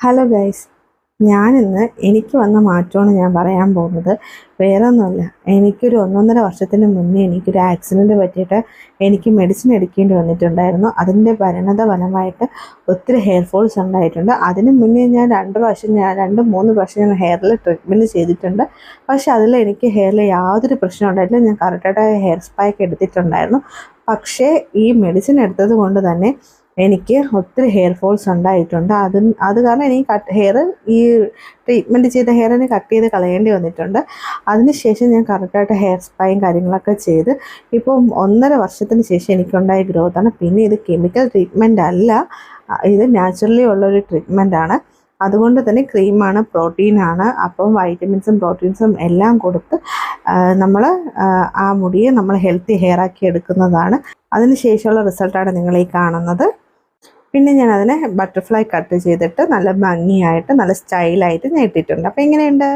Hello guys, ഞാനിന്ന് എനിക്ക് വന്ന മാറ്റമാണ് ഞാൻ പറയാൻ പോകുന്നത്. വേറെ ഒന്നുമല്ല, എനിക്കൊരു 1.5 വർഷത്തിന് മുന്നേ എനിക്കൊരു ആക്സിഡൻറ്റ് പറ്റിയിട്ട് എനിക്ക് മെഡിസിൻ എടുക്കേണ്ടി വന്നിട്ടുണ്ടായിരുന്നു. അതിൻ്റെ പരിണത ഫലമായിട്ട് ഒത്തിരി ഹെയർ ഫോൾസ് ഉണ്ടായിട്ടുണ്ട്. അതിന് മുന്നേ ഞാൻ 2-3 പ്രാവശ്യം ഞാൻ ഹെയറിൽ ട്രീറ്റ്മെൻറ്റ് ചെയ്തിട്ടുണ്ട്. പക്ഷേ അതിൽ എനിക്ക് ഹെയറിൽ യാതൊരു പ്രശ്നം ഉണ്ടായിട്ടില്ല. ഞാൻ കറക്റ്റായിട്ട് ഹെയർ സ്പായൊക്കെ എടുത്തിട്ടുണ്ടായിരുന്നു. പക്ഷേ ഈ മെഡിസിൻ എടുത്തത് കൊണ്ട് തന്നെ എനിക്ക് ഒത്തിരി ഹെയർ ഫോൾസ് ഉണ്ടായിട്ടുണ്ട്. അത് കാരണം എനിക്ക് ഹെയർ ഈ ട്രീറ്റ്മെൻറ്റ് ചെയ്ത ഹെയറിനെ കട്ട് ചെയ്ത് കളയേണ്ടി വന്നിട്ടുണ്ട്. അതിനുശേഷം ഞാൻ കറക്റ്റായിട്ട് ഹെയർ സ്പായും കാര്യങ്ങളൊക്കെ ചെയ്ത് ഇപ്പം 1.5 വർഷത്തിന് ശേഷം എനിക്കുണ്ടായ ഗ്രോത്താണ്. പിന്നെ ഇത് കെമിക്കൽ ട്രീറ്റ്മെൻ്റ് അല്ല, ഇത് നാച്ചുറലി ഉള്ളൊരു ട്രീറ്റ്മെൻറ്റാണ്. അതുകൊണ്ട് തന്നെ ക്രീമാണ്, പ്രോട്ടീനാണ്. അപ്പം വൈറ്റമിൻസും പ്രോട്ടീൻസും എല്ലാം കൊടുത്ത് നമ്മൾ ആ മുടിയെ നമ്മൾ ഹെൽത്തി ഹെയർ ആക്കി എടുക്കുന്നതാണ്. അതിന് ശേഷമുള്ള റിസൾട്ടാണ് നിങ്ങളീ കാണുന്നത്. പിന്നെ ഞാൻ അതിനെ ബട്ടർഫ്ലൈ കട്ട് ചെയ്തിട്ട് നല്ല ഭംഗിയായിട്ട് നല്ല സ്റ്റൈലായിട്ട് ഞാൻ ഇട്ടിട്ടുണ്ട്. അപ്പോൾ എങ്ങനെയുണ്ട്?